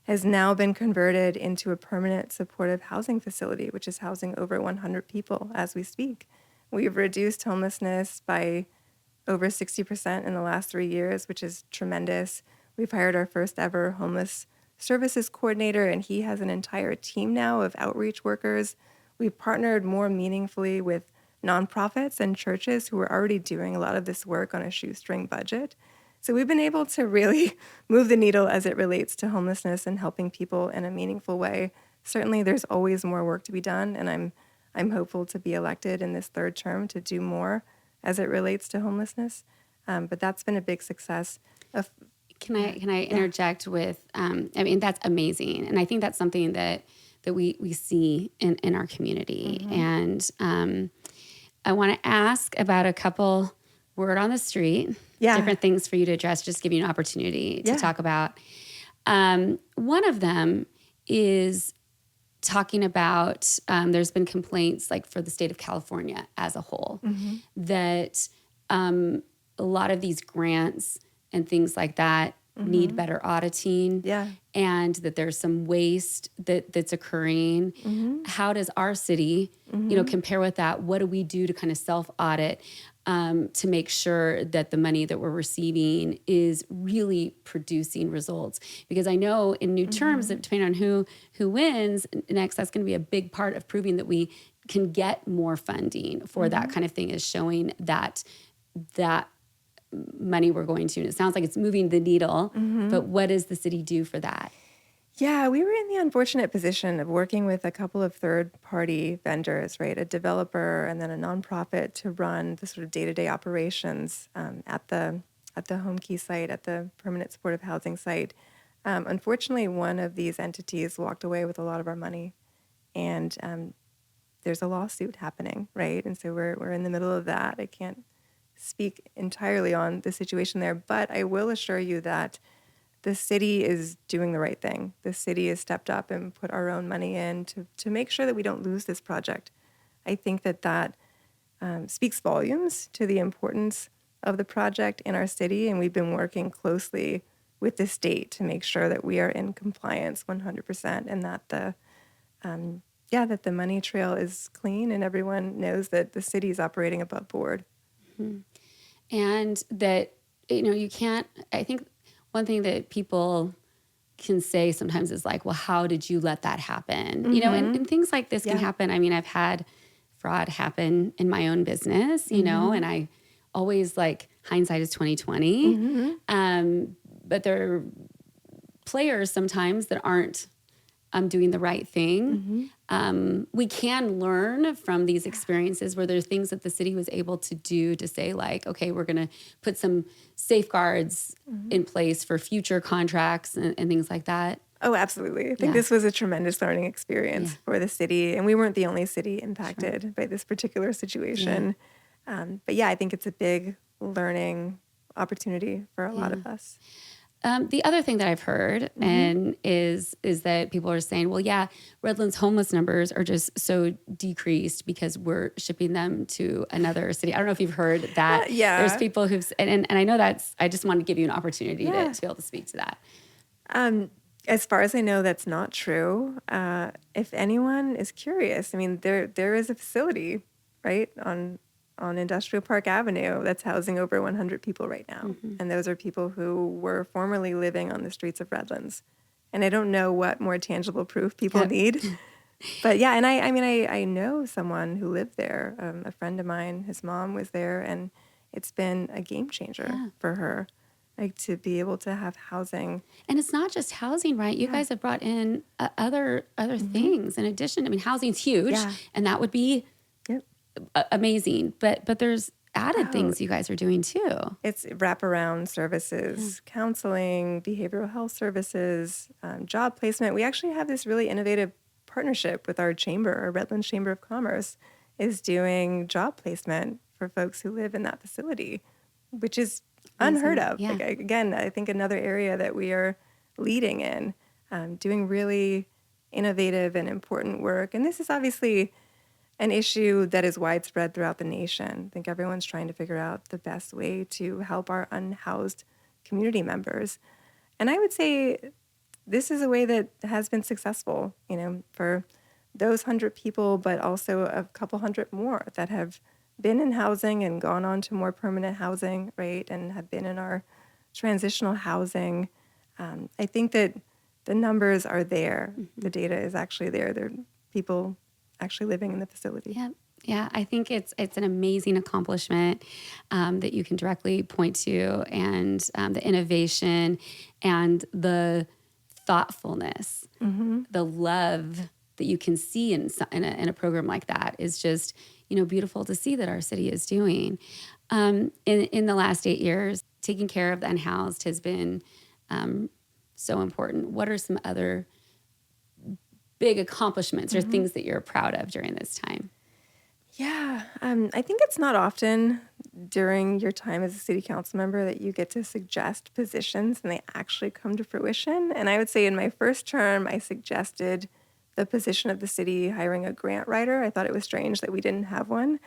has now been converted into a permanent supportive housing facility, which is housing over 100 people as we speak. We've reduced homelessness by over 60% in the last 3 years, which is tremendous. We've hired our first ever homeless services coordinator, and he has an entire team now of outreach workers. We've partnered more meaningfully with nonprofits and churches who are already doing a lot of this work on a shoestring budget. So we've been able to really move the needle as it relates to homelessness and helping people in a meaningful way. Certainly there's always more work to be done, and I'm hopeful to be elected in this third term to do more as it relates to homelessness. But that's been a big success. Can I interject with, that's amazing. And I think that's something that we see in our community. Mm-hmm. And I want to ask about a couple word on the street, different things for you to address, just give you an opportunity to talk about. One of them is talking about, there's been complaints like for the state of California as a whole, that a lot of these grants and things like that need better auditing, and that there's some waste that's occurring. How does our city, compare with that? What do we do to kind of self-audit to make sure that the money that we're receiving is really producing results? Because I know in new terms, that depending on who wins next, that's going to be a big part of proving that we can get more funding for that kind of thing, is showing that money we're going to. And it sounds like it's moving the needle, but what does the city do for that? Yeah, we were in the unfortunate position of working with a couple of third-party vendors, right? A developer and then a nonprofit to run the sort of day-to-day operations at the Home Key site, at the permanent supportive housing site. Unfortunately, one of these entities walked away with a lot of our money, and there's a lawsuit happening, right? And so we're in the middle of that. I can't speak entirely on the situation there, but I will assure you that the city is doing the right thing. The city has stepped up and put our own money in to make sure that we don't lose this project. I think that speaks volumes to the importance of the project in our city, and we've been working closely with the state to make sure that we are in compliance 100%, and that the money trail is clean and everyone knows that the city is operating above board. And that you can't, I think one thing that people can say sometimes is like, well, how did you let that happen? And things like this can happen. I mean, I've had fraud happen in my own business, and I always like hindsight is 2020. But there are players sometimes that aren't doing the right thing. We can learn from these experiences where there's things that the city was able to do to say like, okay, we're going to put some safeguards in place for future contracts and things like that. Oh, absolutely. I think this was a tremendous learning experience for the city. And we weren't the only city impacted by this particular situation. But I think it's a big learning opportunity for a lot of us. The other thing that I've heard and is that people are saying, well, Redlands homeless numbers are just so decreased because we're shipping them to another city. I don't know if you've heard that. There's people who've, and I know I just want to give you an opportunity to be able to speak to that. As far as I know, that's not true. If anyone is curious, I mean, there is a facility, right, on Industrial Park Avenue that's housing over 100 people right now. And those are people who were formerly living on the streets of Redlands. And I don't know what more tangible proof people need. But and I know someone who lived there, a friend of mine, his mom was there, and it's been a game changer for her. Like to be able to have housing. And it's not just housing, right? You guys have brought in other things in addition. I mean, housing's huge and that would be amazing. But there's added things you guys are doing too. It's wraparound services, counseling, behavioral health services, job placement. We actually have this really innovative partnership with our chamber, our Redlands Chamber of Commerce is doing job placement for folks who live in that facility, which is unheard of. Like, again, I think another area that we are leading in, doing really innovative and important work. And this is obviously an issue that is widespread throughout the nation. I think everyone's trying to figure out the best way to help our unhoused community members. And I would say this is a way that has been successful, for those 100 people, but also a couple hundred more that have been in housing and gone on to more permanent housing, right, and have been in our transitional housing. I think that the numbers are there. The data is actually there. There are people actually living in the facility. Yeah, I think it's an amazing accomplishment that you can directly point to, and the innovation and the thoughtfulness, the love that you can see in a program like that is just beautiful to see that our city is doing. In the last 8 years, taking care of the unhoused has been so important. What are some other big accomplishments or things that you're proud of during this time? I think it's not often during your time as a city council member that you get to suggest positions and they actually come to fruition. And I would say in my first term, I suggested the position of the city hiring a grant writer. I thought it was strange that we didn't have one.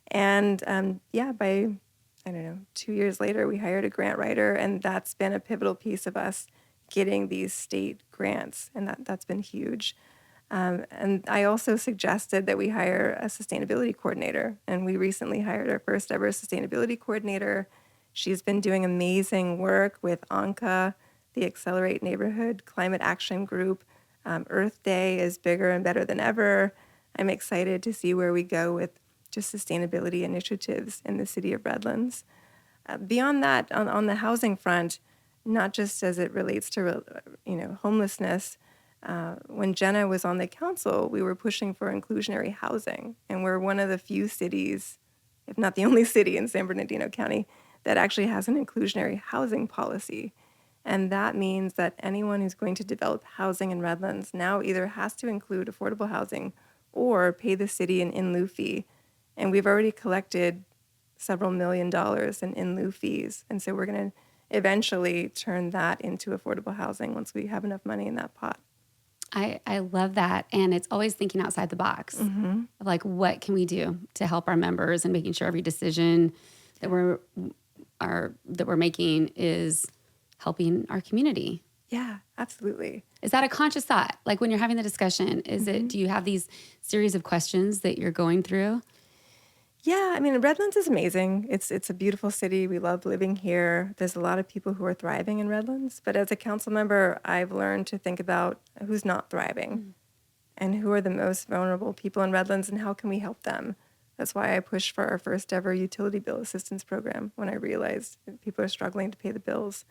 And by, 2 years later, we hired a grant writer, and that's been a pivotal piece of us getting these state grants, and that's been huge. And I also suggested that we hire a sustainability coordinator, and we recently hired our first ever sustainability coordinator. She's been doing amazing work with ANCA, the Accelerate Neighborhood Climate Action Group. Earth Day is bigger and better than ever. I'm excited to see where we go with just sustainability initiatives in the city of Redlands. Beyond that, on the housing front, not just as it relates to homelessness, when Jenna was on the council, we were pushing for inclusionary housing, and we're one of the few cities, if not the only city in San Bernardino County, that actually has an inclusionary housing policy. And that means that anyone who's going to develop housing in Redlands now either has to include affordable housing or pay the city an in lieu fee. And we've already collected several $1 million in lieu fees. And so we're going to eventually turn that into affordable housing once we have enough money in that pot. I love that. And it's always thinking outside the box of like, what can we do to help our members, and making sure every decision that we're making is helping our community. Yeah, absolutely. Is that a conscious thought? Like when you're having the discussion, do you have these series of questions that you're going through? Yeah, I mean, Redlands is amazing. It's a beautiful city. We love living here. There's a lot of people who are thriving in Redlands, but as a council member, I've learned to think about who's not thriving and who are the most vulnerable people in Redlands and how can we help them. That's why I pushed for our first ever utility bill assistance program when I realized that people are struggling to pay the bills.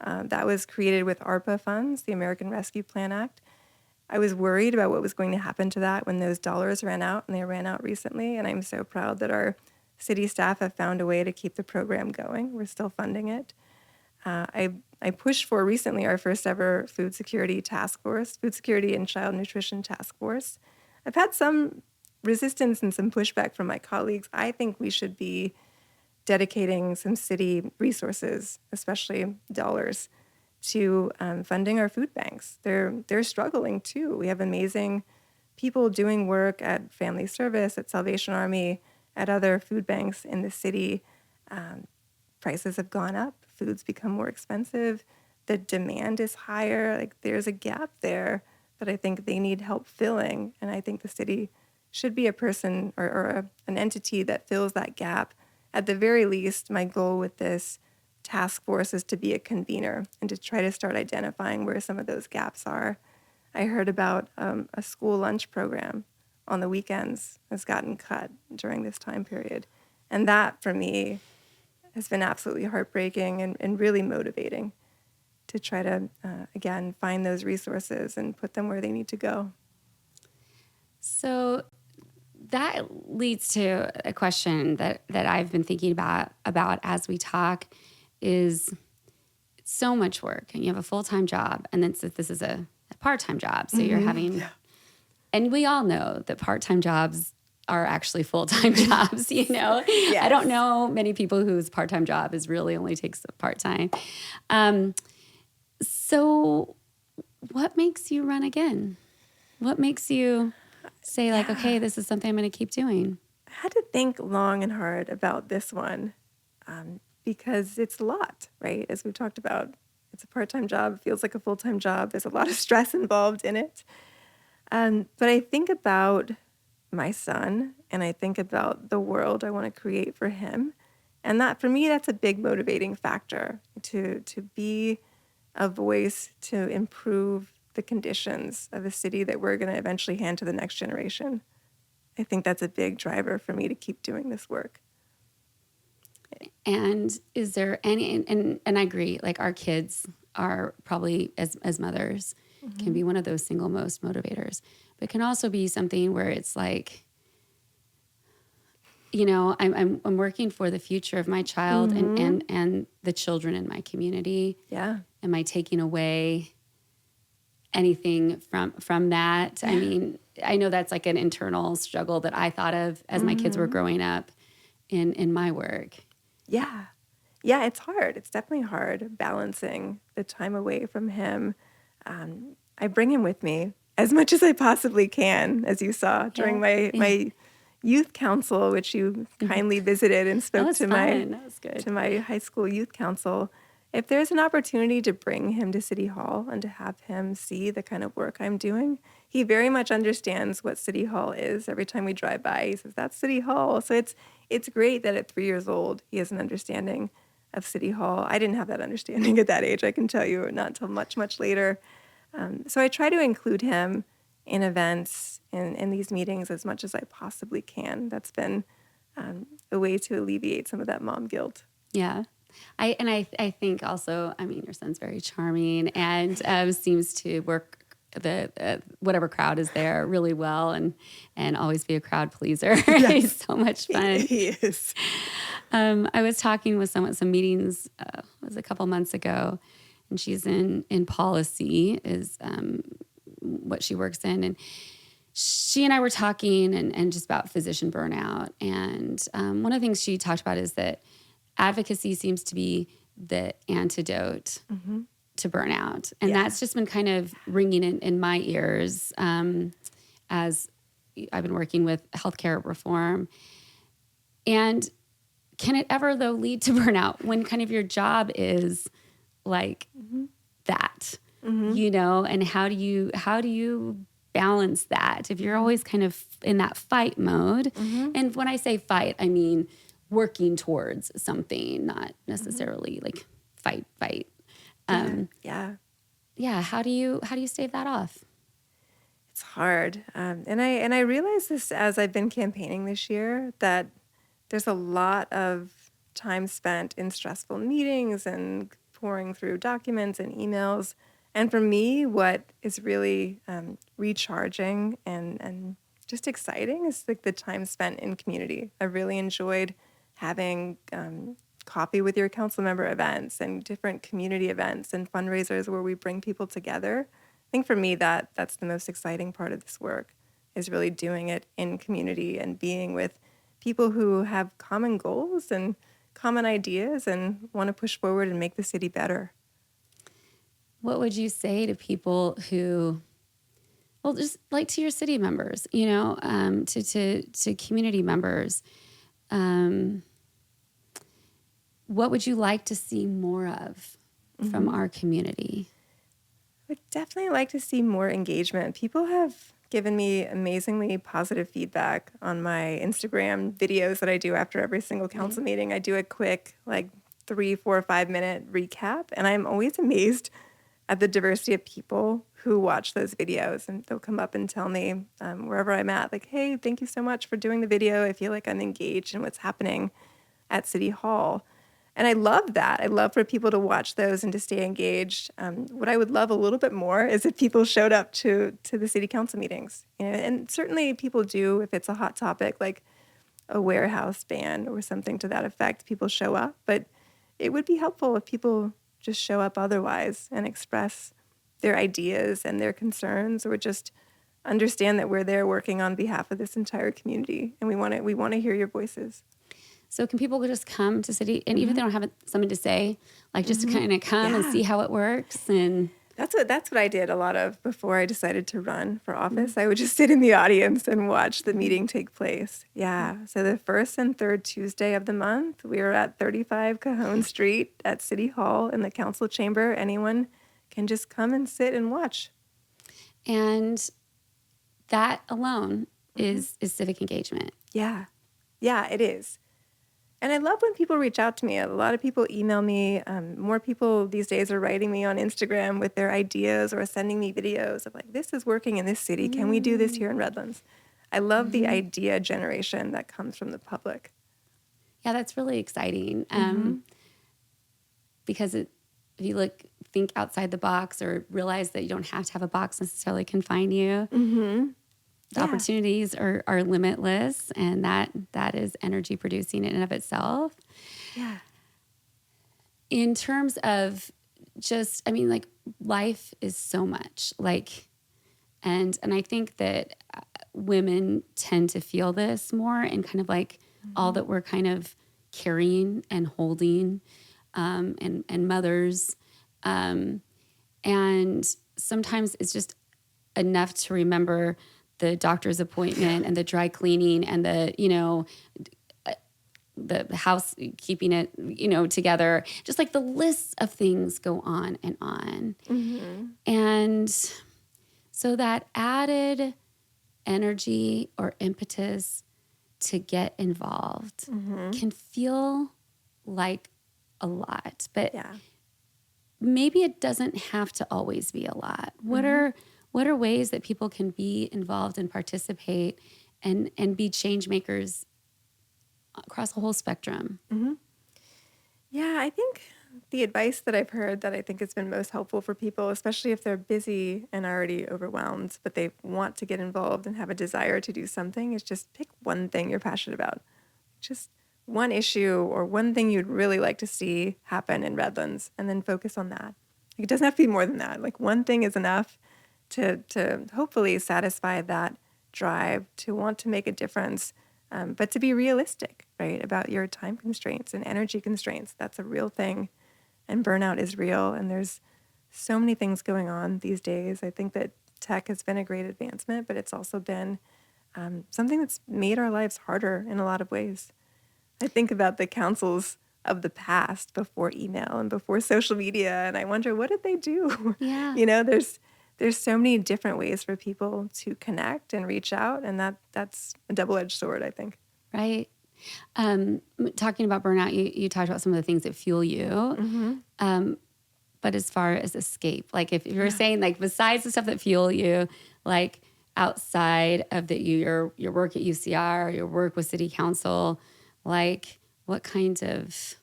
That was created with ARPA funds, the American Rescue Plan Act. I was worried about what was going to happen to that when those dollars ran out, and they ran out recently. And I'm so proud that our city staff have found a way to keep the program going. We're still funding it. I pushed for recently our first ever food security task force, food security and child nutrition task force. I've had some resistance and some pushback from my colleagues. I think we should be dedicating some city resources, especially dollars, to funding our food banks. They're struggling too. We have amazing people doing work at Family Service, at Salvation Army, at other food banks in the city. Prices have gone up. Food's become more expensive. The demand is higher. Like there's a gap there that I think they need help filling. And I think the city should be a person or an entity that fills that gap. At the very least, my goal with this task force is to be a convener and to try to start identifying where some of those gaps are. I heard about a school lunch program on the weekends has gotten cut during this time period. And that, for me, has been absolutely heartbreaking and really motivating to try to, again, find those resources and put them where they need to go. So that leads to a question that I've been thinking about as we talk is it's so much work and you have a full-time job and then this is a part-time job. So you're having, and we all know that part-time jobs are actually full-time jobs, you know? Yes. I don't know many people whose part-time job is really only takes a part-time. So what makes you run again? What makes you say like, okay, this is something I'm going to keep doing? I had to think long and hard about this one because it's a lot, right? As we've talked about, it's a part-time job. It feels like a full-time job. There's a lot of stress involved in it. But I think about my son and I think about the world I want to create for him. And that, for me, that's a big motivating factor to be a voice to improve the conditions of a city that we're going to eventually hand to the next generation. I think that's a big driver for me to keep doing this work. And is there any, and I agree, like our kids are probably, as mothers, can be one of those single most motivators, but can also be something where it's like, you know, I'm working for the future of my child and the children in my community. Yeah. Am I taking away anything from that? I mean, I know that's like an internal struggle that I thought of as my kids were growing up in my work. Yeah. Yeah, it's hard. It's definitely hard balancing the time away from him. I bring him with me as much as I possibly can, as you saw during my youth council, which you kindly visited and spoke to my high school youth council. If there's an opportunity to bring him to City Hall and to have him see the kind of work I'm doing, he very much understands what City Hall is. Every time we drive by, he says, that's City Hall. So it's great that at 3 years old, he has an understanding of City Hall. I didn't have that understanding at that age, I can tell you, not until much, much later. So I try to include him in events, in these meetings as much as I possibly can. That's been a way to alleviate some of that mom guilt. Yeah. I think also, I mean, your son's very charming and seems to work the whatever crowd is there really well and always be a crowd pleaser. Yes. He's so much fun. He is. I was talking with someone at some meetings, it was a couple months ago, and she's in policy is what she works in. And she and I were talking and just about physician burnout. And one of the things she talked about is that advocacy seems to be the antidote to burnout. And that's just been kind of ringing in my ears as I've been working with healthcare reform. And can it ever, though, lead to burnout when kind of your job is like that, you know? And how do you balance that if you're always kind of in that fight mode. And when I say fight, I mean working towards something, not necessarily like fight. Yeah. How do you stave that off? It's hard. And I realized this as I've been campaigning this year, that there's a lot of time spent in stressful meetings and pouring through documents and emails. And for me, what is really recharging and just exciting is like the time spent in community. I really enjoyed having coffee with your council member events and different community events and fundraisers where we bring people together. I think for me that's the most exciting part of this work, is really doing it in community and being with people who have common goals and common ideas and want to push forward and make the city better. What would you say to people who, well, just like to your city members, you know, to community members, what would you like to see more of from our community? I would definitely like to see more engagement. People have given me amazingly positive feedback on my Instagram videos that I do after every single council meeting. I do a quick, like 3, 4, 5-minute recap, and I'm always amazed at the diversity of people who watch those videos. And they'll come up and tell me wherever I'm at, like, hey, thank you so much for doing the video. I feel like I'm engaged in what's happening at City Hall. And I love that. I love for people to watch those and to stay engaged. What I would love a little bit more is if people showed up to the city council meetings. You know, and certainly people do if it's a hot topic like a warehouse ban or something to that effect, people show up. But it would be helpful if people just show up otherwise and express their ideas and their concerns, or just understand that we're there working on behalf of this entire community, and we want to hear your voices. So can people just come to city, and even if they don't have something to say, like just to kind of come and see how it works? And that's what I did a lot of before I decided to run for office. I would just sit in the audience and watch the meeting take place. Yeah. So the first and third Tuesday of the month, we are at 35 Cajon Street at City Hall in the council chamber. Anyone can just come and sit and watch. And that alone is civic engagement. Yeah. Yeah, it is. And I love when people reach out to me. A lot of people email me. More people these days are writing me on Instagram with their ideas or sending me videos of like, this is working in this city. Can we do this here in Redlands? I love the idea generation that comes from the public. Yeah, that's really exciting. Because if you think outside the box or realize that you don't have to have a box necessarily confine you, the opportunities are limitless, and that is energy producing in and of itself. Yeah. In terms of just, I mean, like life is so much and I think that women tend to feel this more, and kind of like all that we're kind of carrying and holding, and mothers. And sometimes it's just enough to remember the doctor's appointment and the dry cleaning and the house, keeping it, together. Just like the lists of things go on and on. And so that added energy or impetus to get involved can feel like a lot, but maybe it doesn't have to always be a lot. What are ways that people can be involved and participate and be change makers across the whole spectrum? Yeah, I think the advice that I've heard that I think has been most helpful for people, especially if they're busy and already overwhelmed, but they want to get involved and have a desire to do something, is just pick one thing you're passionate about. Just one issue or one thing you'd really like to see happen in Redlands, and then focus on that. It doesn't have to be more than that. Like one thing is enough to hopefully satisfy that drive to want to make a difference, but to be realistic, right, about your time constraints and energy constraints. That's a real thing, and burnout is real, and there's so many things going on these days. I think that tech has been a great advancement, but it's also been something that's made our lives harder in a lot of ways. I think about the councils of the past before email and before social media, and I wonder, what did they do? Yeah. there's so many different ways for people to connect and reach out, and that's a double-edged sword, I think. Right. Talking about burnout, you talked about some of the things that fuel you. But as far as escape, like if you were saying, like besides the stuff that fuel you, like outside of your work at UCR, your work with City Council, like what kinds of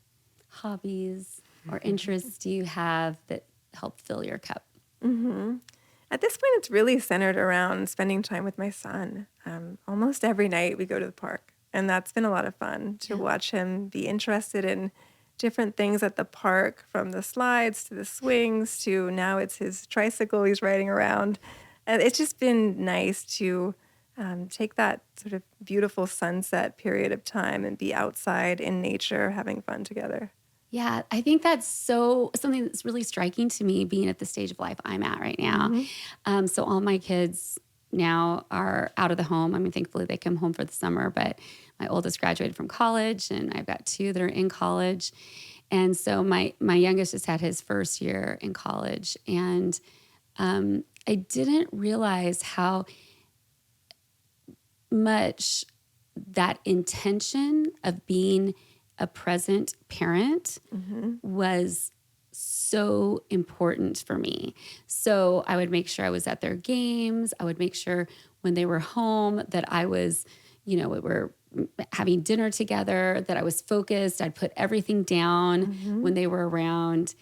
hobbies or interests do you have that help fill your cup? At this point, it's really centered around spending time with my son. Almost every night we go to the park, and that's been a lot of fun to watch him be interested in different things at the park, from the slides to the swings to now it's his tricycle he's riding around. And it's just been nice to take that sort of beautiful sunset period of time and be outside in nature having fun together. Yeah, I think that's something that's really striking to me being at the stage of life I'm at right now. So all my kids now are out of the home. I mean, thankfully they come home for the summer, but my oldest graduated from college and I've got two that are in college. And so my youngest just had his first year in college. And I didn't realize how much that intention of being a present parent was so important for me. So I would make sure I was at their games. I would make sure when they were home that I was, we were having dinner together, that I was focused. I'd put everything down when they were around.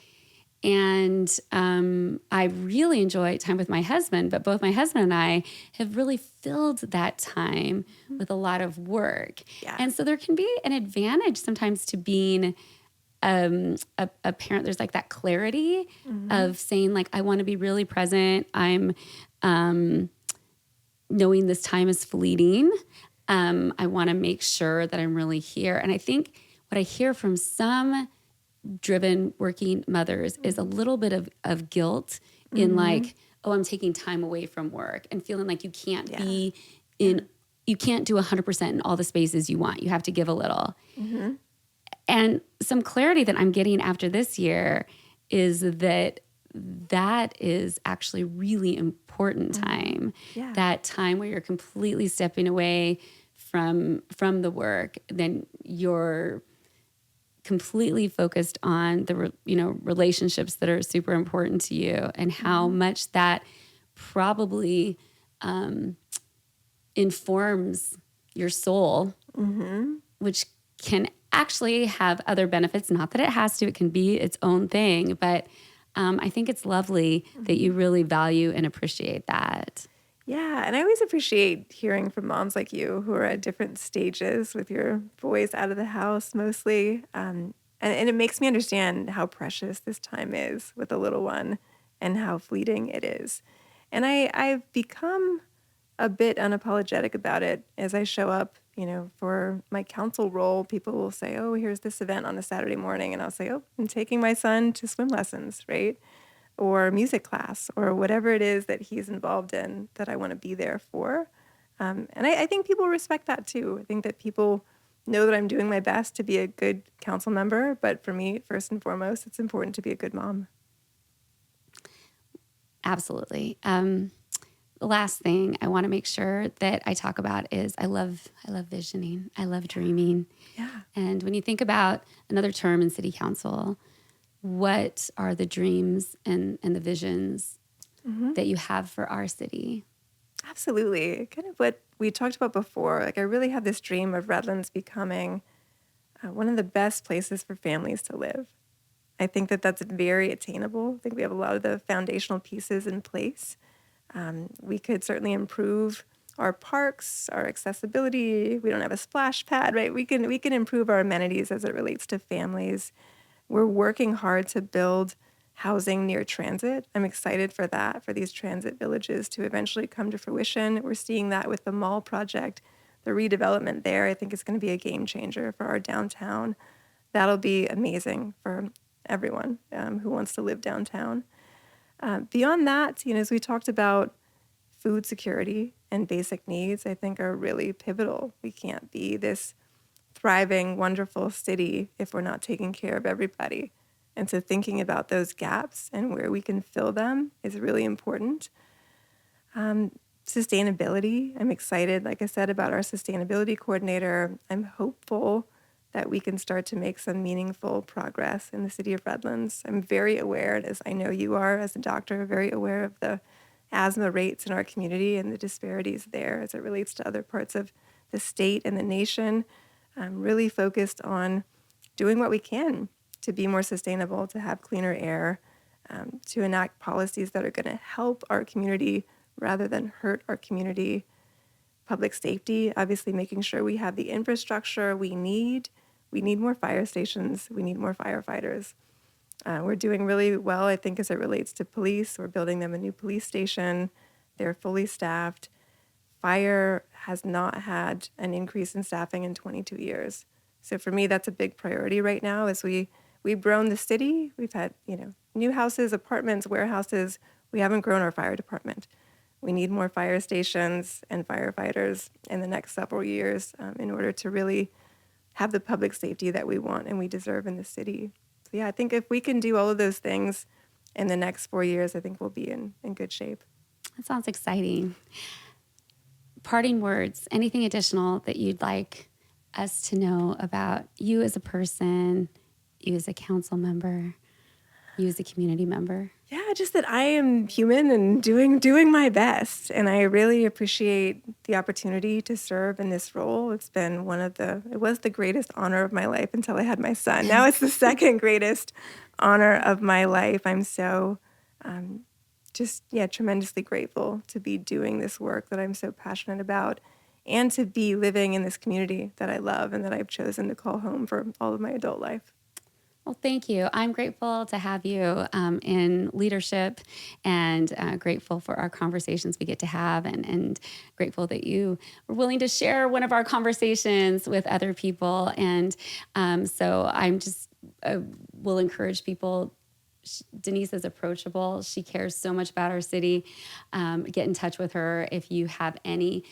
And I really enjoy time with my husband, but both my husband and I have really filled that time with a lot of work. Yeah. And so there can be an advantage sometimes to being a parent. There's like that clarity of saying like, I want to be really present. I'm knowing this time is fleeting. I want to make sure that I'm really here. And I think what I hear from some driven working mothers is a little bit of guilt in like, oh, I'm taking time away from work, and feeling like you can't be you can't do 100% in all the spaces you want. You have to give a little. And some clarity that I'm getting after this year is that is actually really important time. Yeah. That time where you're completely stepping away from the work, then you're completely focused on the relationships that are super important to you, and how much that probably informs your soul, which can actually have other benefits. Not that it has to; it can be its own thing. But I think it's lovely that you really value and appreciate that. Yeah, and I always appreciate hearing from moms like you who are at different stages with your boys out of the house mostly. And it makes me understand how precious this time is with the little one and how fleeting it is. And I've become a bit unapologetic about it as I show up, for my council role. People will say, oh, here's this event on a Saturday morning. And I'll say, oh, I'm taking my son to swim lessons, right? Or music class, or whatever it is that he's involved in that I want to be there for. And I think people respect that too. I think that people know that I'm doing my best to be a good council member, but for me, first and foremost, it's important to be a good mom. Absolutely. The last thing I want to make sure that I talk about is I love visioning. I love dreaming. Yeah. And when you think about another term in City Council, what are the dreams and the visions that you have for our city? Absolutely. Kind of what we talked about before. Like, I really have this dream of Redlands becoming one of the best places for families to live. I think that that's very attainable. I think we have a lot of the foundational pieces in place. We could certainly improve our parks, our accessibility. We don't have a splash pad, right? We can improve our amenities as it relates to families. We're working hard to build housing near transit. I'm excited for that, for these transit villages to eventually come to fruition. We're seeing that with the mall project. The redevelopment there, I think, is going to be a game changer for our downtown. That'll be amazing for everyone who wants to live downtown. Beyond that, as we talked about, food security and basic needs, I think, are really pivotal. We can't be this thriving, wonderful city if we're not taking care of everybody. And so thinking about those gaps and where we can fill them is really important. Sustainability. I'm excited, like I said, about our sustainability coordinator. I'm hopeful that we can start to make some meaningful progress in the city of Redlands. I'm very aware, as I know you are as a doctor, very aware of the asthma rates in our community and the disparities there as it relates to other parts of the state and the nation. I'm really focused on doing what we can to be more sustainable, to have cleaner air, to enact policies that are going to help our community rather than hurt our community. Public safety, obviously making sure we have the infrastructure we need. We need more fire stations. We need more firefighters. We're doing really well, I think, as it relates to police. We're building them a new police station. They're fully staffed. Fire has not had an increase in staffing in 22 years. So for me, that's a big priority right now as we've grown the city. We've had, new houses, apartments, warehouses. We haven't grown our fire department. We need more fire stations and firefighters in the next several years in order to really have the public safety that we want and we deserve in the city. So yeah, I think if we can do all of those things in the next 4 years, I think we'll be in good shape. That sounds exciting. Parting words, anything additional that you'd like us to know about you as a person, you as a council member, you as a community member? Yeah, just that I am human and doing my best. And I really appreciate the opportunity to serve in this role. It was the greatest honor of my life until I had my son. Now it's the second greatest honor of my life. I'm so tremendously grateful to be doing this work that I'm so passionate about and to be living in this community that I love and that I've chosen to call home for all of my adult life. Well, thank you. I'm grateful to have you in leadership and grateful for our conversations we get to have and grateful that you were willing to share one of our conversations with other people. And so I'm just will encourage people. Denise is approachable. She cares so much about our city. Get in touch with her if you have any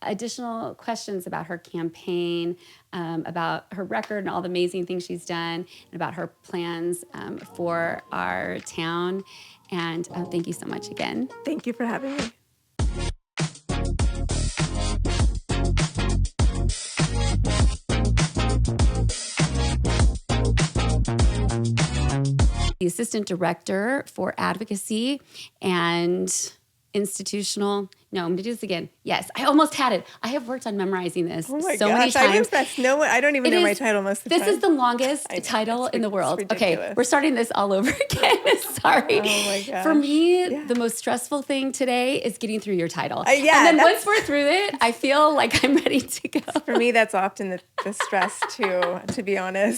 additional questions about her campaign, about her record and all the amazing things she's done, and about her plans for our town. And thank you so much again. Thank you for having me. The Assistant Director for Advocacy and Institutional. No, I'm going to do this again. Yes, I almost had it. I have worked on memorizing this many times. I don't even know my title most of the time. This is the longest title in the world. Okay, we're starting this all over again. Sorry. Oh my gosh. For me, the most stressful thing today is getting through your title. And then once we're through it, I feel like I'm ready to go. For me, that's often the stress too, to be honest.